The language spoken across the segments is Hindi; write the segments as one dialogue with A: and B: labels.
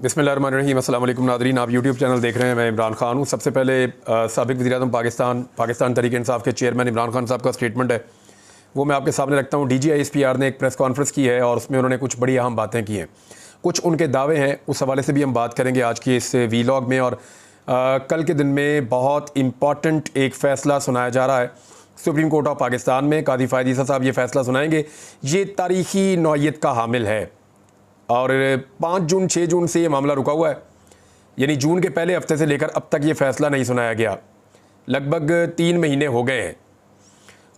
A: बिस्मिल्लाहिर्रहमानिर्रहीम। अस्सलाम वालेकुम नादरीन, आप यूट्यूब चैनल देख रहे हैं। मैं इमरान खान हूँ। सबसे पहले साबिक़ वज़ीर-ए-आज़म पाकिस्तान तहरीक इंसाफ के चेयरमैन इमरान खान साहब का स्टेटमेंट है, वो मैं आपके सामने रखता हूँ। DGISPR ने एक प्रेस कॉन्फ्रेंस की है और उसमें उन्होंने कुछ बड़ी अहम बातें की हैं। कुछ उनके दावे हैं, उस हवाले से भी हम बात करेंगे आज की इस वीलॉग में। और कल के दिन में बहुत इम्पॉर्टेंट एक फ़ैसला सुनाया जा रहा है सुप्रीम कोर्ट ऑफ पाकिस्तान में। कादी फ़ायद ईसा साहब ये फ़ैसला सुनाएंगे। ये तारीख़ी नौइयत का हामिल है और 5 जून 6 जून से ये मामला रुका हुआ है, यानी जून के पहले हफ्ते से लेकर अब तक ये फ़ैसला नहीं सुनाया गया। लगभग 3 महीने हो गए हैं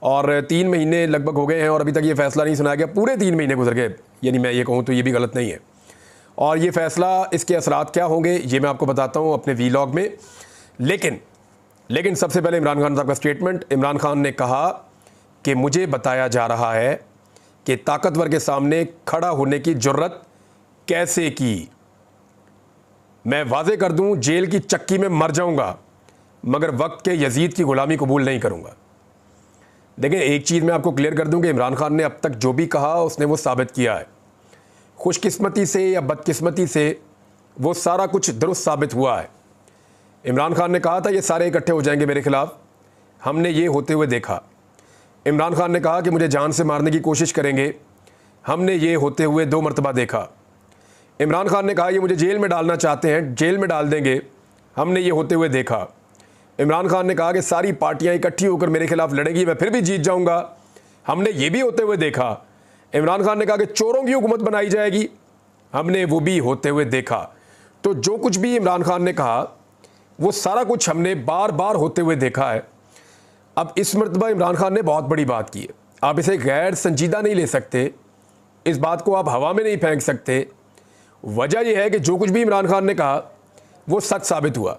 A: और 3 महीने लगभग हो गए हैं और अभी तक ये फ़ैसला नहीं सुनाया गया। पूरे 3 महीने गुजर गए, यानी मैं ये कहूँ तो ये भी गलत नहीं है। और ये फ़ैसला, इसके असरात क्या होंगे ये मैं आपको बताता हूँ अपने वीलॉग में। लेकिन सबसे पहले इमरान खान साहब का स्टेटमेंट। इमरान खान ने कहा कि मुझे बताया जा रहा है कि ताकतवर के सामने खड़ा होने की जुर्रत कैसे की। मैं वाज़े कर दूं, जेल की चक्की में मर जाऊंगा मगर वक्त के यजीद की गुलामी कबूल नहीं करूंगा। देखें, एक चीज़ मैं आपको क्लियर कर दूं कि इमरान खान ने अब तक जो भी कहा उसने वो साबित किया है। खुशकिस्मती से या बदकिस्मती से वो सारा कुछ दुरुस्त साबित हुआ है। इमरान खान ने कहा था ये सारे इकट्ठे हो जाएंगे मेरे खिलाफ़, हमने ये होते हुए देखा। इमरान खान ने कहा कि मुझे जान से मारने की कोशिश करेंगे, हमने ये होते हुए 2 मरतबा देखा। इमरान खान ने कहा ये मुझे जेल में डालना चाहते हैं, जेल में डाल देंगे, हमने ये होते हुए देखा। इमरान खान ने कहा कि सारी पार्टियां इकट्ठी होकर मेरे खिलाफ लड़ेंगी, मैं फिर भी जीत जाऊंगा, हमने ये भी होते हुए देखा। इमरान खान ने कहा कि चोरों की हुकूमत बनाई जाएगी, हमने वो भी होते हुए देखा। तो जो कुछ भी इमरान खान ने कहा वो सारा कुछ हमने बार बार होते हुए देखा है। अब इस मरतबा इमरान खान ने बहुत बड़ी बात की है। आप इसे गैर संजीदा नहीं ले सकते, इस बात को आप हवा में नहीं फेंक सकते। वजह यह है कि जो कुछ भी इमरान खान ने कहा वो सच साबित हुआ।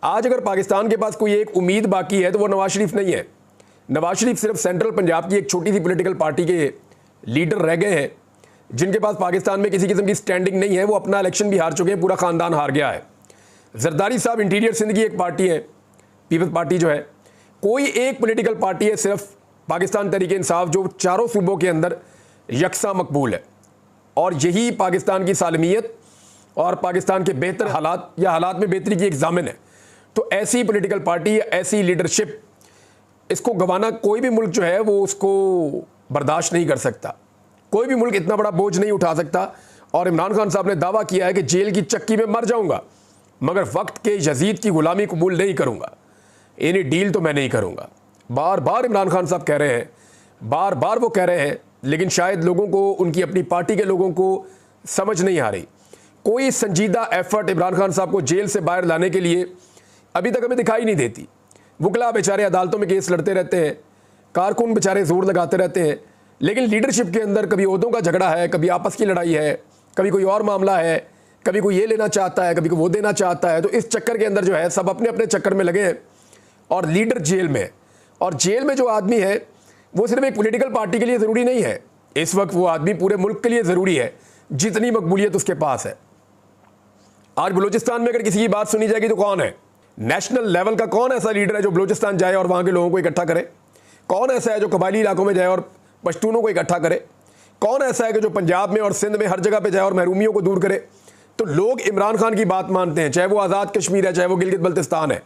A: आज अगर पाकिस्तान के पास कोई एक उम्मीद बाकी है तो वो नवाज शरीफ नहीं है। नवाज शरीफ सिर्फ सेंट्रल पंजाब की एक छोटी सी पॉलिटिकल पार्टी के लीडर रह गए हैं जिनके पास पाकिस्तान में किसी किस्म की स्टैंडिंग नहीं है। वो अपना इलेक्शन भी हार चुके हैं, पूरा ख़ानदान हार गया है। जरदारी साहब इंटीरियर सिंध की एक पार्टी है, पीपल्स पार्टी जो है। कोई एक पॉलिटिकल पार्टी है सिर्फ पाकिस्तान तहरीक इंसाफ जो चारों सूबों के अंदर यकसा मकबूल है। और यही पाकिस्तान की सालमियत और पाकिस्तान के बेहतर हालात या हालात में बेहतरी की एक ज़ामिन है। तो ऐसी पॉलिटिकल पार्टी, ऐसी लीडरशिप, इसको गंवाना कोई भी मुल्क जो है वो उसको बर्दाश्त नहीं कर सकता। कोई भी मुल्क इतना बड़ा बोझ नहीं उठा सकता। और इमरान खान साहब ने दावा किया है कि जेल की चक्की में मर जाऊंगा मगर वक्त के यजीद की गुलामी कबूल नहीं करूंगा, यानी डील तो मैं नहीं करूंगा। बार बार इमरान खान साहब कह रहे हैं, बार बार वो कह रहे हैं, लेकिन शायद लोगों को, उनकी अपनी पार्टी के लोगों को समझ नहीं आ रही। कोई संजीदा एफर्ट इमरान खान साहब को जेल से बाहर लाने के लिए अभी तक हमें दिखाई नहीं देती। वकला बेचारे अदालतों में केस लड़ते रहते हैं, कारकुन बेचारे जोर लगाते रहते हैं, लेकिन लीडरशिप के अंदर कभी ओहदों का झगड़ा है, कभी आपस की लड़ाई है, कभी कोई और मामला है, कभी कोई ये लेना चाहता है, कभी कोई वो देना चाहता है। तो इस चक्कर के अंदर जो है सब अपने अपने चक्कर में लगे हैं और लीडर जेल में। और जेल में जो आदमी है वो सिर्फ एक पॉलिटिकल पार्टी के लिए ज़रूरी नहीं है, इस वक्त वो आदमी पूरे मुल्क के लिए ज़रूरी है जितनी मकबूलियत उसके पास है। आज बलूचिस्तान में अगर किसी की बात सुनी जाएगी तो कौन है नेशनल लेवल का, कौन ऐसा लीडर है जो बलूचिस्तान जाए और वहाँ के लोगों को इकट्ठा करे? कौन ऐसा है जो कबायली इलाकों में जाए और पश्तूनों को इकट्ठा करे? कौन ऐसा है कि जो पंजाब में और सिंध में हर जगह पर जाए और महरूमियों को दूर करे? तो लोग इमरान खान की बात मानते हैं, चाहे वो आज़ाद कश्मीर है, चाहे वो गिलगित बल्तिस्तान है।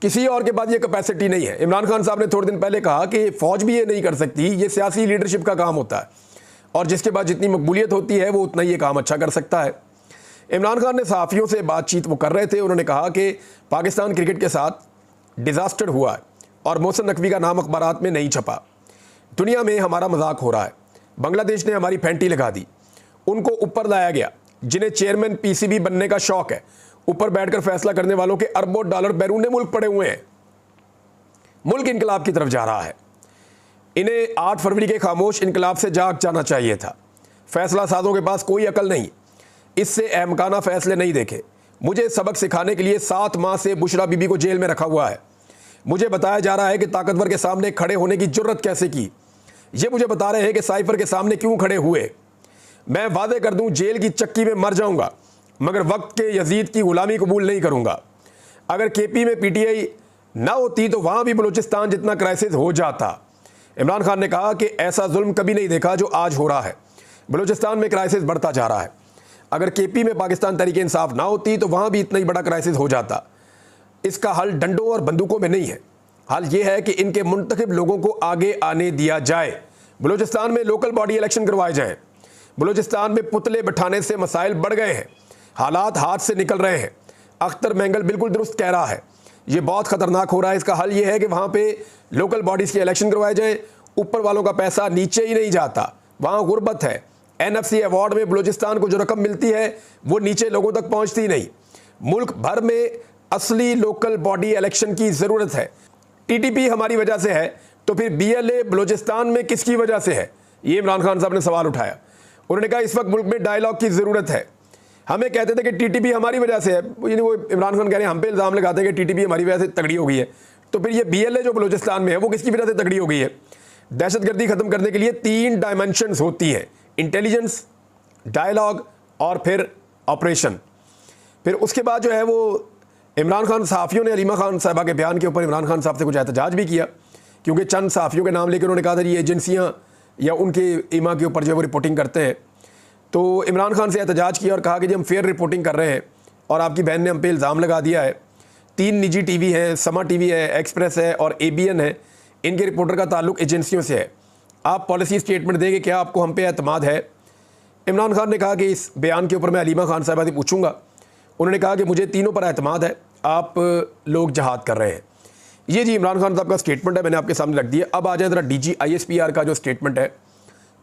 A: किसी और के पास ये कैपेसिटी नहीं है। इमरान खान साहब ने थोड़े दिन पहले कहा कि फ़ौज भी ये नहीं कर सकती, ये सियासी लीडरशिप का काम होता है और जिसके पास जितनी मकबूलियत होती है वो उतना ही ये काम अच्छा कर सकता है। इमरान खान ने सहाफ़ियों से बातचीत वो कर रहे थे, उन्होंने कहा कि पाकिस्तान क्रिकेट के साथ डिज़ास्टर हुआ है और मोहसिन नकवी का नाम अखबारात में नहीं छपा। दुनिया में हमारा मजाक हो रहा है, बांग्लादेश ने हमारी फैंटी लगा दी, उनको ऊपर लाया गया। जिन्हें चेयरमैन PCB बनने का शौक है, ऊपर बैठकर फैसला करने वालों के अरबों डॉलर बैरून मुल्क पड़े हुए हैं। मुल्क इनकलाब की तरफ जा रहा है। इन्हें 8 फरवरी के खामोश इनकलाब से जाग जाना चाहिए था। फैसला साजों के पास कोई अकल नहीं, इससे अहमकाना फैसले नहीं देखे। मुझे सबक सिखाने के लिए 7 माह से बुशरा बीबी को जेल में रखा हुआ है। मुझे बताया जा रहा है कि ताकतवर के सामने खड़े होने की जुर्रत कैसे की। ये मुझे बता रहे हैं कि साइफर के सामने क्यों खड़े हुए। मैं वादे कर दूं, जेल की चक्की में मर जाऊंगा मगर वक्त के यजीद की गुलामी कबूल नहीं करूंगा। अगर KP में PTI ना होती तो वहां भी बलूचिस्तान जितना क्राइसिस हो जाता। इमरान खान ने कहा कि ऐसा जुल्म कभी नहीं देखा जो आज हो रहा है। बलूचिस्तान में क्राइसिस बढ़ता जा रहा है। अगर केपी में पाकिस्तान तहरीक इंसाफ ना होती तो वहाँ भी इतना ही बड़ा क्राइसिस हो जाता। इसका हल डंडों और बंदूकों में नहीं है, हल ये है कि इनके मुंतखब लोगों को आगे आने दिया जाए, बलूचिस्तान में लोकल बॉडी इलेक्शन करवाए जाएँ। बलूचिस्तान में पुतले बिठाने से मसाइल बढ़ गए हैं, हालात हाथ से निकल रहे हैं। अख्तर मैंगल बिल्कुल दुरुस्त कह रहा है, ये बहुत ख़तरनाक हो रहा है। इसका हल ये है कि वहाँ पे लोकल बॉडीज़ के इलेक्शन करवाए जाएँ। ऊपर वालों का पैसा नीचे ही नहीं जाता, वहाँ गुर्बत है। NFC अवार्ड में बलूचिस्तान को जो रकम मिलती है वो नीचे लोगों तक पहुँचती नहीं। मुल्क भर में असली लोकल बॉडी इलेक्शन की ज़रूरत है। TTP हमारी वजह से है तो फिर BLA बलूचिस्तान में किसकी वजह से है? ये इमरान खान साहब ने सवाल उठाया। उन्होंने कहा इस वक्त मुल्क में डायलॉग की ज़रूरत है। हमें कहते थे कि TTP हमारी वजह से है, यानी वो इमरान खान कह रहे हैं हम पे इल्ज़ाम लगाते हैं कि TTP हमारी वजह से तगड़ी हो गई है। तो फिर ये BLA जो बलूचिस्तान में है वो किसकी वजह से तगड़ी हो गई है? दहशतगर्दी ख़त्म करने के लिए 3 डायमेंशंस होती है, इंटेलिजेंस, डायलॉग और फिर ऑपरेशन। फिर उसके बाद जो है वो इमरान खान सहाफ़ियों ने अलीमा खान साहबा के बयान के ऊपर इमरान खान साहब से कुछ एहतजाज भी किया, क्योंकि चंद सहाफ़ियों के नाम लेकर उन्होंने कहा था ये एजेंसियाँ या उनके इमा के ऊपर जो है वो रिपोर्टिंग करते हैं। तो इमरान खान से एहतजाज किया और कहा कि जी हम फेयर रिपोर्टिंग कर रहे हैं और आपकी बहन ने हम पे इल्ज़ाम लगा दिया है। 3 निजी TV हैं, समा TV है, एक्सप्रेस है और ABN है, इनके रिपोर्टर का ताल्लुक एजेंसियों से है। आप पॉलिसी स्टेटमेंट देंगे, क्या आपको हम पे एतमाद है? इमरान खान ने कहा कि इस बयान के ऊपर मैं अलीमा खान साहबा से पूछूंगा। उन्होंने कहा कि मुझे तीनों पर एतमाद है, आप लोग जहाद कर रहे हैं। ये जी इमरान खान साहब का स्टेटमेंट है, मैंने आपके सामने रख दिया। अब आ जाए ज़रा DG ISPR का जो स्टेटमेंट है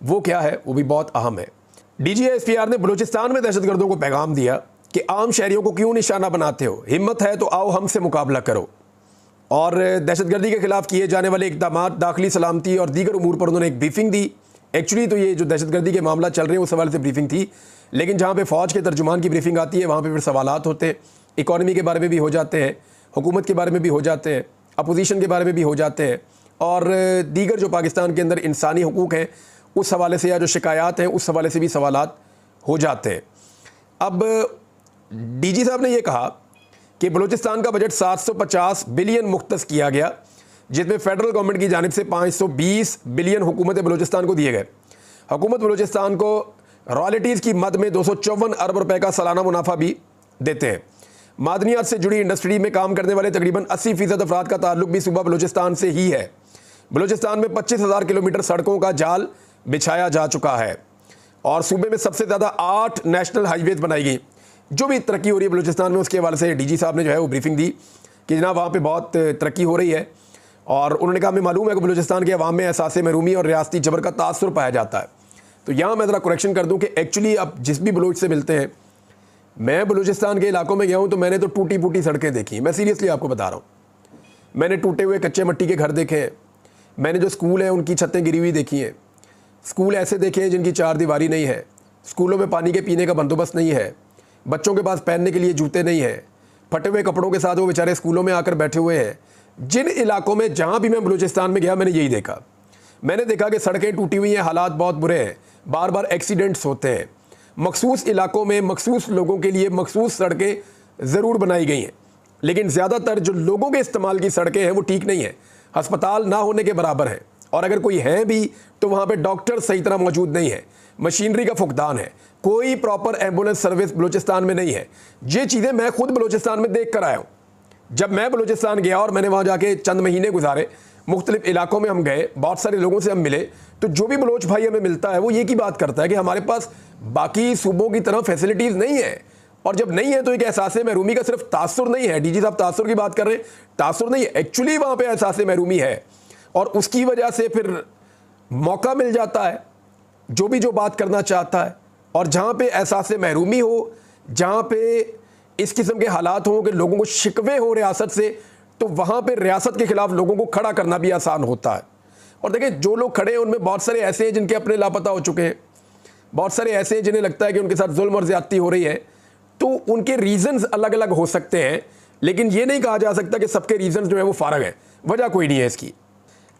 A: वो क्या है, वो भी बहुत अहम है। DG ISPR ने बलूचिस्तान में दहशतगर्दों को पैगाम दिया कि आम शहरियों को क्यों निशाना बनाते हो, हिम्मत है तो आओ हमसे मुकाबला करो। और दहशतगर्दी के खिलाफ किए जाने वाले इक़दाम, दाखिली सलामती और दीगर उमूर पर उन्होंने एक ब्रीफिंग दी। एक्चुअली तो ये जो दहशतगर्दी के मामला चल रहे हैं उस हवाले से ब्रीफिंग थी, लेकिन जहाँ पे फ़ौज के तर्जुमान की ब्रीफिंग आती है वहाँ पे फिर सवालात होते हैं, इकॉनमी के बारे में भी हो जाते हैं, हुकूमत के बारे में भी हो जाते हैं, अपोजिशन के बारे में भी हो जाते हैं, और दीगर जो पाकिस्तान के अंदर इंसानी हुकूक हैं उस हवाले से या जो शिकायत हैं उस हवाले से भी सवालात हो जाते हैं। अब DG साहब ने यह कहा कि बलूचिस्तान का बजट 750 बिलियन मुख्तस किया गया, जिसमें फ़ेडरल गवर्नमेंट की जानिब से 520 बिलियन हुकूमत बलूचिस्तान को दिए गए। हुकूमत बलूचिस्तान को रॉयल्टीज़ की मद में 254 अरब रुपए का सालाना मुनाफा भी देते हैं। मादनियात से जुड़ी इंडस्ट्री में काम करने वाले तकरीबन 80% अफराद का ताल्लुक भी सूबा बलूचिस्तान से ही है। बलूचिस्तान में 25,000 किलोमीटर सड़कों का जाल बिछाया जा चुका है और सूबे में सबसे ज़्यादा 8 नेशनल हाईवेज बनाई गई। जो भी तरक्की हो रही है बलूचिस्तान में उसके हवाले से DG साहब ने जो है वो ब्रीफिंग दी कि जनाब वहाँ पे बहुत तरक्की हो रही है। और उन्होंने कहा हमें मालूम है कि बलूचिस्तान के अवाम में एहसास महरूमी और रियासती जबर का तासुर पाया जाता है। तो यहाँ मैं ज़रा करेक्शन कर दूँ कि एक्चुअली आप जिस भी बलूच से मिलते हैं, मैं बलूचिस्तान के इलाकों में गया हूँ तो मैंने तो टूटी फूटी सड़कें देखी हैं। मैं सीरियसली आपको बता रहा हूँ, मैंने टूटे हुए कच्चे मिट्टी के घर देखे हैं, मैंने जो स्कूल हैं उनकी छतें गिरी हुई देखी हैं, स्कूल ऐसे देखे हैं जिनकी 4 दीवारी नहीं है, स्कूलों में पानी के पीने का बंदोबस्त नहीं है, बच्चों के पास पहनने के लिए जूते नहीं हैं, फटे हुए कपड़ों के साथ वो बेचारे स्कूलों में आकर बैठे हुए हैं। जिन इलाकों में जहाँ भी मैं बलूचिस्तान में गया मैंने यही देखा। मैंने देखा कि सड़कें टूटी हुई हैं, हालात बहुत बुरे हैं, बार बार एक्सीडेंट्स होते हैं। मखसूस इलाकों में मखसूस लोगों के लिए मखसूस सड़कें ज़रूर बनाई गई हैं, लेकिन ज़्यादातर जो लोगों के इस्तेमाल की सड़कें हैं वो ठीक नहीं हैं, अस्पताल ना होने के बराबर हैं, और अगर कोई है भी तो वहाँ पे डॉक्टर सही तरह मौजूद नहीं है, मशीनरी का फुकदान है, कोई प्रॉपर एम्बुलेंस सर्विस बलूचिस्तान में नहीं है। ये चीज़ें मैं खुद बलूचिस्तान में देख कर आया हूँ। जब मैं बलूचिस्तान गया और मैंने वहाँ जाके चंद महीने गुजारे, मुख्तलिफ इलाकों में हम गए, बहुत सारे लोगों से हम मिले, तो जो भी बलोच भाई हमें मिलता है वो ये की बात करता है कि हमारे पास बाकी सूबों की तरह फैसिलिटीज़ नहीं है। और जब नहीं है तो एक एहसास महरूमी का सिर्फ तासुर नहीं है। DG साहब तासुर की बात कर रहे हैं, तासुर नहीं है, एक्चुअली वहाँ पे एहसास महरूमी है, और उसकी वजह से फिर मौका मिल जाता है जो भी जो बात करना चाहता है। और जहाँ पे एहसास महरूमी हो, जहाँ पे इस किस्म के हालात हों कि लोगों को शिकवे हो रियासत से, तो वहाँ पे रियासत के खिलाफ लोगों को खड़ा करना भी आसान होता है। और देखिए जो लोग खड़े हैं उनमें बहुत सारे ऐसे हैं जिनके अपने लापता हो चुके हैं, बहुत सारे ऐसे हैं जिन्हें लगता है कि उनके साथ जुल्म और ज़्यादती हो रही है। तो उनके रीज़न्स अलग अलग हो सकते हैं, लेकिन ये नहीं कहा जा सकता कि सबके रीज़न्स जो है वो फारग हैं, वजह कोई नहीं है इसकी।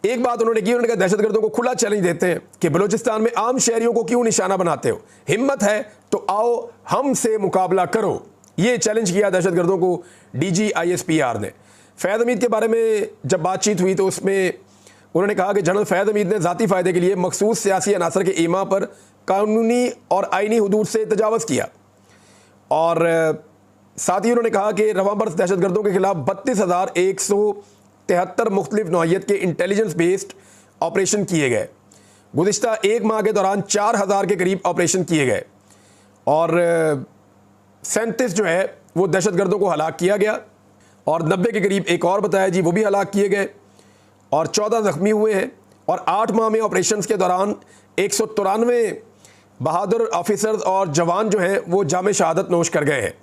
A: एक बात उन्होंने की, उन्होंने कहा दहशतगर्दों को खुला चैलेंज देते हैं कि बलूचिस्तान में आम शहरियों को क्यों निशाना बनाते हो, हिम्मत है तो आओ हमसे मुकाबला करो। ये चैलेंज किया दहशतगर्दों को DG ISPR ने। फैज़ हमीद के बारे में जब बातचीत हुई तो उसमें उन्होंने कहा कि जनरल फैज़ हमीद ने ज़ाती फ़ायदे के लिए मखसूस सियासी अनासर के ईमा पर कानूनी और आइनी हदूद से तजावज़ किया। और साथ ही उन्होंने कहा कि रवाबर्स दहशतगर्दों के खिलाफ 32,173 मुख्तलिफ नौइयत के इंटेलिजेंस बेस्ड ऑपरेशन किए गए। गुज़िश्ता एक माह के दौरान 4,000 के करीब ऑपरेशन किए गए और 37 जो है वो दहशतगर्दों को हलाक किया गया और 90 के करीब एक और बताया जी वो भी हलाक किए गए और 14 ज़ख्मी हुए हैं। और 8 माह में ऑपरेशंस के दौरान 193 बहादुर ऑफिसर्स और जवान जो हैं वो जामे शहादत नोश कर गए हैं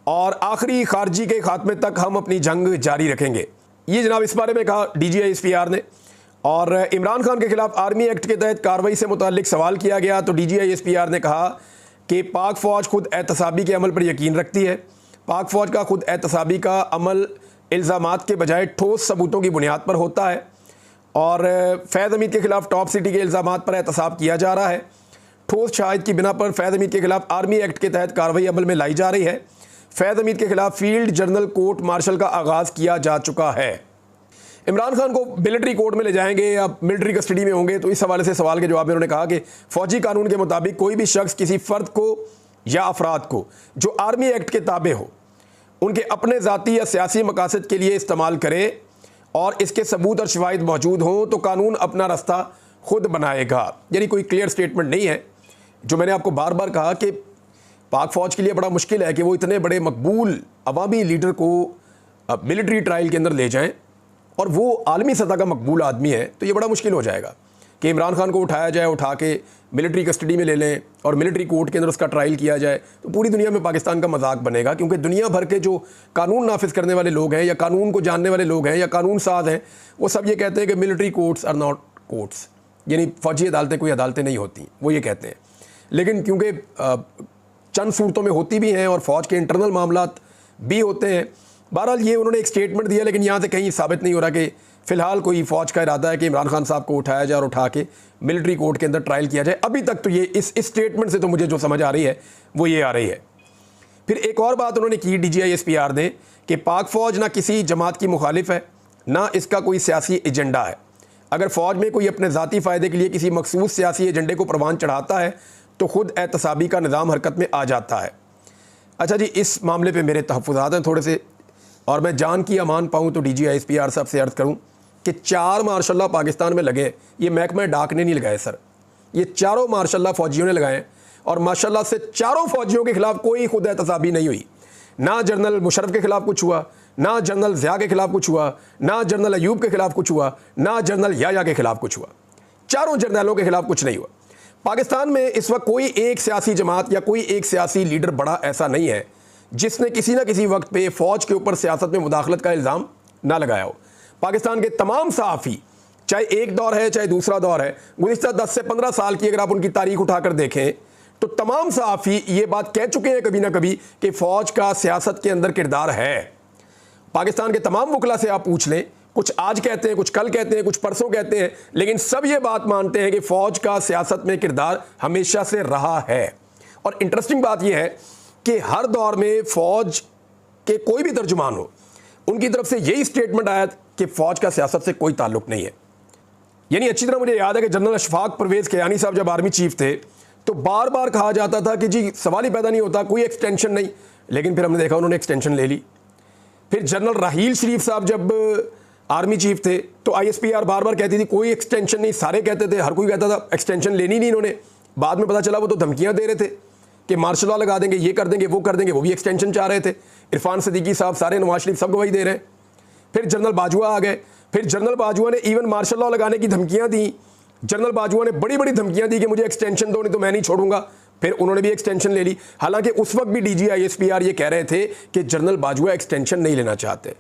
A: और आखिरी खारजी के खात्मे तक हम अपनी जंग जारी रखेंगे। ये जनाब इस बारे में कहा DGISPR ने। और इमरान खान के खिलाफ आर्मी एक्ट के तहत कार्रवाई से मुताल्लिक सवाल किया गया तो DGISPR ने कहा कि पाक फ़ौज खुद एहतसाबी के अमल पर यकीन रखती है। पाक फ़ौज का खुद एहतसाबी का अमल इल्ज़ामात के बजाय ठोस सबूतों की बुनियाद पर होता है और फैज़ हमीद के खिलाफ टॉप सिटी के इल्ज़ामात पर एहतसाब किया जा रहा है। ठोस शहायद की बिना पर फैज़ हमीद के खिलाफ आर्मी एक्ट के तहत कार्रवाई अमल में लाई जा रही है। फैज़ हमीद के खिलाफ फील्ड जनरल कोर्ट मार्शल का आगाज़ किया जा चुका है। इमरान खान को मिलिट्री कोर्ट में ले जाएंगे या मिलिट्री कस्टडी में होंगे, तो इस हवाले से सवाल के जवाब में उन्होंने कहा कि फ़ौजी कानून के मुताबिक कोई भी शख्स किसी फ़र्द को या अफराद को जो आर्मी एक्ट के ताबे हो उनके अपने ज़ाती या सियासी मकासद के लिए इस्तेमाल करे और इसके सबूत और शवाहिद मौजूद हों तो कानून अपना रास्ता खुद बनाएगा। यानी कोई क्लियर स्टेटमेंट नहीं है। जो मैंने आपको बार बार कहा कि पाक फ़ौज के लिए बड़ा मुश्किल है कि वो इतने बड़े मकबूल अवामी लीडर को मिलिट्री ट्रायल के अंदर ले जाएं और वो आलमी सतह का मकबूल आदमी है, तो ये बड़ा मुश्किल हो जाएगा कि इमरान खान को उठाया जाए, उठा के मिलिट्री कस्टडी में ले लें और मिलिट्री कोर्ट के अंदर उसका ट्रायल किया जाए, तो पूरी दुनिया में पाकिस्तान का मजाक बनेगा। क्योंकि दुनिया भर के जो कानून नाफिज करने वाले लोग हैं या कानून को जानने वाले लोग हैं या कानून साज हैं, वो सब ये कहते हैं कि military courts are not courts, यानी फ़ौजी अदालतें कोई अदालतें नहीं होती, वो ये कहते हैं। लेकिन क्योंकि चंद सूरतों में होती भी हैं और फ़ौज के इंटरनल मामलात भी होते हैं। बहरहाल ये उन्होंने एक स्टेटमेंट दिया, लेकिन यहाँ से कहीं साबित नहीं हो रहा कि फ़िलहाल कोई फ़ौज का इरादा है कि इमरान खान साहब को उठाया जाए और उठा के मिलिट्री कोर्ट के अंदर ट्रायल किया जाए। अभी तक तो ये इस स्टेटमेंट से तो मुझे जो समझ आ रही है वो ये आ रही है। फिर एक और बात उन्होंने की DGISPR ने कि पाक फ़ौज ना किसी जमात की मुखालिफ है, ना इसका कोई सियासी एजेंडा है। अगर फ़ौज में कोई अपने ज़ाती फ़ायदे के लिए किसी मखसूस सियासी एजेंडे को परवान चढ़ाता है तो ख़ुद एहतसाबी का निज़ाम हरकत में आ जाता है। अच्छा जी, इस मामले पर मेरे तहफ़्फ़ुज़ात हैं थोड़े से, और मैं जान की अमान पाऊँ तो DGISPR साहब से अर्ज़ करूँ कि 4 मार्शल पाकिस्तान में लगे। ये महकमा डाक ने नहीं लगाए सर, ये चारों मार्शल फ़ौजियों ने लगाए और माशाल्लाह से चारों फ़ौजियों के खिलाफ कोई खुद एहतसाबी नहीं हुई। ना जनरल मुशर्रफ के खिलाफ कुछ हुआ, ना जनरल ज़िया के खिलाफ कुछ हुआ, ना जनरल अयूब के खिलाफ कुछ हुआ, ना जनरल याया के खिलाफ कुछ हुआ। चारों जर्नलों के खिलाफ कुछ नहीं हुआ। पाकिस्तान में इस वक्त कोई एक सियासी जमात या कोई एक सियासी लीडर बड़ा ऐसा नहीं है जिसने किसी न किसी वक्त पे फ़ौज के ऊपर सियासत में मुदाखलत का इल्ज़ाम ना लगाया हो। पाकिस्तान के तमाम सहाफ़ी, चाहे एक दौर है चाहे दूसरा दौर है, गुज़िश्ता 10 से 15 साल की अगर आप उनकी तारीख उठाकर देखें तो तमाम सहाफ़ी ये बात कह चुके हैं कभी ना कभी कि फ़ौज का सियासत के अंदर किरदार है। पाकिस्तान के तमाम वकला से आप पूछ लें, कुछ आज कहते हैं, कुछ कल कहते हैं, कुछ परसों कहते हैं, लेकिन सब ये बात मानते हैं कि फ़ौज का सियासत में किरदार हमेशा से रहा है। और इंटरेस्टिंग बात यह है कि हर दौर में फ़ौज के कोई भी तर्जुमान हो, उनकी तरफ से यही स्टेटमेंट आया कि फ़ौज का सियासत से कोई ताल्लुक नहीं है। यानी अच्छी तरह मुझे याद है कि जनरल अशफाक परवेज़ कियानी साहब जब आर्मी चीफ थे तो बार बार कहा जाता था कि जी सवाल ही पैदा नहीं होता, कोई एक्सटेंशन नहीं, लेकिन फिर हमने देखा उन्होंने एक्सटेंशन ले ली। फिर जनरल राहील शरीफ साहब जब आर्मी चीफ थे तो ISPR बार बार कहती थी कोई एक्सटेंशन नहीं, सारे कहते थे, हर कोई कहता था एक्सटेंशन लेनी नहीं इन्होंने। बाद में पता चला वो तो धमकियाँ दे रहे थे कि मार्शल लॉ लगा देंगे, ये कर देंगे, वो कर देंगे, वो भी एक्सटेंशन चाह रहे थे। इरफान सिद्दीकी साहब, सारे, नवाज शरीफ सब गवाही दे रहे हैं। फिर जनरल बाजवा आ गए, फिर जनरल बाजवा ने इवन मार्शल लॉ लगाने की धमकियाँ दी। जनरल बाजवा ने बड़ी बड़ी धमकियाँ दी कि मुझे एक्सटेंशन दो नहीं तो मैं नहीं छोड़ूंगा। फिर उन्होंने भी एक्सटेंशन ले ली। हालांकि उस वक्त भी DGISPR ये कह रहे थे कि जनरल बाजवा एक्सटेंशन नहीं लेना चाहते।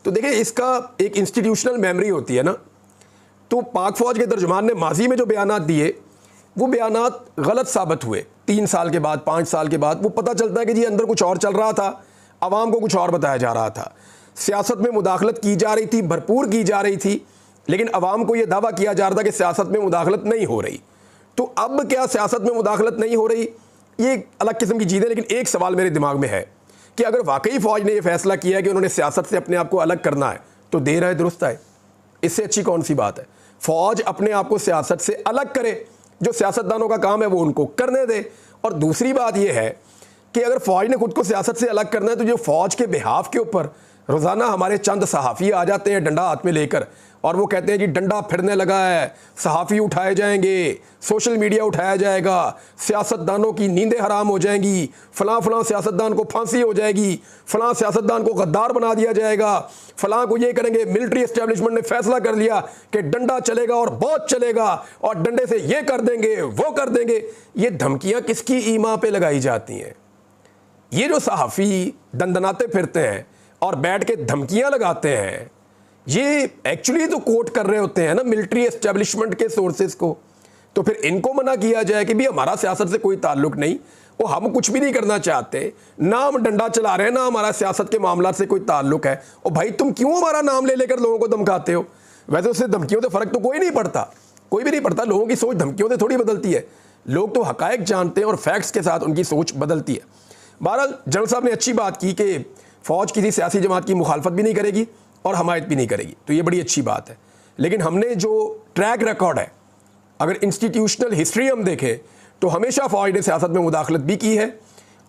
A: तो देखिए, इसका एक इंस्टीट्यूशनल मेमोरी होती है ना। तो पाक फ़ौज के तर्जुमान ने माजी में जो बयानात दिए वो बयानात गलत साबित हुए। 3 साल के बाद, 5 साल के बाद वो पता चलता है कि जी अंदर कुछ और चल रहा था, आवाम को कुछ और बताया जा रहा था, सियासत में मुदाखलत की जा रही थी, भरपूर की जा रही थी, लेकिन अवाम को यह दावा किया जा रहा था कि सियासत में मुदाखलत नहीं हो रही। तो अब क्या सियासत में मुदाखलत नहीं हो रही, ये अलग किस्म की चीज़ है। लेकिन एक सवाल मेरे दिमाग में है कि अगर वाकई फ़ौज ने यह फैसला किया है कि उन्होंने सियासत से अपने आप को अलग करना है तो देर है दुरुस्त है। इससे अच्छी कौन सी बात है? फ़ौज अपने आप को सियासत से अलग करे, जो सियासतदानों का काम है वो उनको करने दे। और दूसरी बात यह है कि अगर फ़ौज ने खुद को सियासत से अलग करना है तो जो फ़ौज के बिहाफ के ऊपर रोज़ाना हमारे चंद सहाफ़ी आ जाते हैं डंडा हाथ में लेकर और वो कहते हैं कि डंडा फिरने लगा है, सहाफ़ी उठाए जाएंगे, सोशल मीडिया उठाया जाएगा, सियासतदानों की नींदें हराम हो जाएंगी, फ़लाँ सियासतदान को फांसी हो जाएगी, फ़लाँ सियासतदान को गद्दार बना दिया जाएगा, फ़लाँ को ये करेंगे, मिलिट्री एस्टेब्लिशमेंट ने फैसला कर लिया कि डंडा चलेगा और बहुत चलेगा और डंडे से ये कर देंगे वो कर देंगे। ये धमकियाँ किसकी ईमा पे लगाई जाती हैं? ये जो सहाफ़ी दंदनाते फिरते हैं और बैठ के धमकियाँ लगाते हैं, ये एक्चुअली तो कोट कर रहे होते हैं ना मिलिट्री एस्टेब्लिशमेंट के सोर्सेज को। तो फिर इनको मना किया जाए कि भी हमारा सियासत से कोई ताल्लुक नहीं, वो हम कुछ भी नहीं करना चाहते, ना हम डंडा चला रहे हैं, ना हमारा सियासत के मामला से कोई ताल्लुक है। और भाई तुम क्यों हमारा नाम ले लेकर लोगों को धमकाते हो? वैसे उससे धमकियों से फ़र्क तो कोई नहीं पड़ता, कोई भी नहीं पड़ता। लोगों की सोच धमकियों से थोड़ी बदलती है, लोग तो हकायक जानते हैं और फैक्ट्स के साथ उनकी सोच बदलती है। बहरहाल जनरल साहब ने अच्छी बात की कि फ़ौज किसी सियासी जमात की मुखालफत भी नहीं करेगी और हमायत भी नहीं करेगी, तो ये बड़ी अच्छी बात है। लेकिन हमने जो ट्रैक रिकॉर्ड है, अगर इंस्टीट्यूशनल हिस्ट्री हम देखें तो हमेशा फ़ौज ने सियासत में मुदाखलत भी की है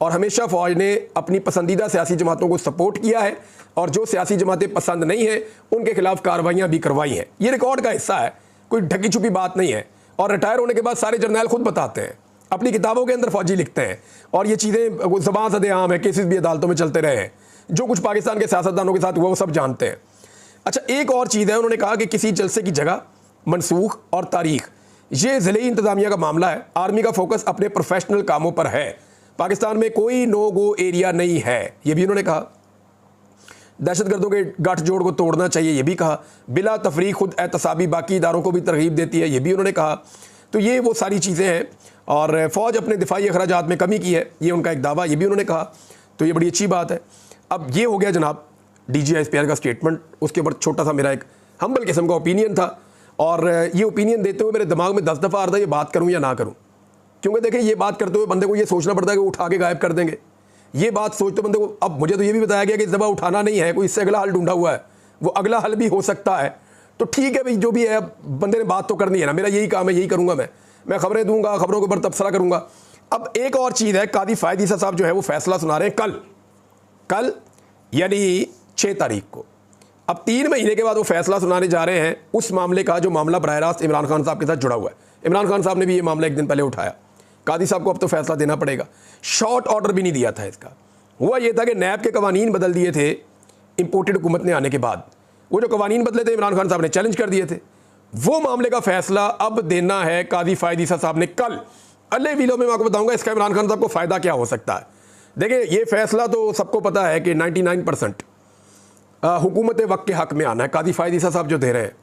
A: और हमेशा फ़ौज ने अपनी पसंदीदा सियासी जमातों को सपोर्ट किया है और जो सियासी जमातें पसंद नहीं हैं उनके खिलाफ कार्रवाइयाँ भी करवाई हैं। ये रिकॉर्ड का हिस्सा है, कोई ढकी छुपी बात नहीं है। और रिटायर होने के बाद सारे जर्नैल खुद बताते हैं, अपनी किताबों के अंदर फ़ौजी लिखते हैं और ये चीज़ें ज़बान सदे आम है, केसेस भी अदालतों में चलते रहे हैं। जो कुछ पाकिस्तान के सियासतदानों के साथ हुआ वो सब जानते हैं। अच्छा, एक और चीज़ है, उन्होंने कहा कि किसी जलसे की जगह, मनसूख और तारीख, ये ज़िले इंतज़ामिया का मामला है। आर्मी का फोकस अपने प्रोफेशनल कामों पर है, पाकिस्तान में कोई नो गो एरिया नहीं है, ये भी उन्होंने कहा। दहशतगर्दों के गठजोड़ को तोड़ना चाहिए, ये भी कहा। बिला तफरीक खुद एहतसाबी बाकी इदारों को भी तरगीब देती है, ये भी उन्होंने कहा। तो ये वो सारी चीज़ें हैं। और फ़ौज अपने दिफाई अखराजात में कमी की है, ये उनका एक दावा, ये भी उन्होंने कहा। तो ये बड़ी अच्छी बात है। अब ये हो गया जनाब DGISPR का स्टेटमेंट, उसके ऊपर छोटा सा मेरा एक हम्बल किस्म का ओपिनियन था। और ये ओपिनियन देते हुए मेरे दिमाग में 10 दफ़ा आ रहा था ये बात करूँ या ना करूँ, क्योंकि देखें ये बात करते हुए बंदे को ये सोचना पड़ता है कि उठा के गायब कर देंगे। ये बात सोचते बंदे को, अब मुझे तो ये भी बताया गया कि इस दफ़ा उठाना नहीं है, कोई इससे अगला हल ढूंढा हुआ है, वो अगला हल भी हो सकता है। तो ठीक है भाई, जो भी है, बंदे ने बात तो करनी है ना, मेरा यही काम है, यही करूँगा मैं खबरें दूंगा, खबरों के ऊपर तबसरा करूँगा। अब एक और चीज़ है, कादी फ़ायद ईसा साहब जो है वो फैसला सुना रहे हैं कल यानी 6 तारीख को। अब 3 महीने के बाद वो फैसला सुनाने जा रहे हैं उस मामले का जो मामला बरह रास्त इमरान खान साहब के साथ जुड़ा हुआ है। इमरान खान साहब ने भी ये मामला एक दिन पहले उठाया। कादी साहब को अब तो फैसला देना पड़ेगा। शॉर्ट ऑर्डर भी नहीं दिया था इसका। हुआ ये था कि नैब के कवानीन बदल दिए थे इंपोर्टेड हुकूमत ने आने के बाद। वो जो कवानीन बदले थे इमरान खान साहब ने चैलेंज कर दिए थे। वो मामले का फैसला अब देना है कादी फ़ायद ईसा साहब ने कल। अगले वीडियो में मैं आपको बताऊंगा इसका इमरान खान साहब को फ़ायदा क्या हो सकता है। देखिए, ये फैसला तो सबको पता है कि 99% हुकूमत वक्त के हक़ में आना है, कादी फ़ायद ईसा साहब जो दे रहे हैं।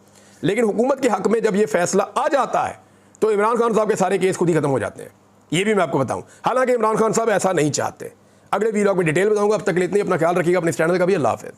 A: लेकिन हुकूमत के हक़ में जब ये फैसला आ जाता है तो इमरान खान साहब के सारे केस खुद ही ख़त्म हो जाते हैं, ये भी मैं आपको बताऊं। हालांकि इमरान खान साहब ऐसा नहीं चाहते। अगले वीडियो में डिटेल बताऊंगा। अब तक के लिए इतनी, अपना ख्याल रखिएगा, अपने चैनल का भी। अल्लाह हाफ़िज़।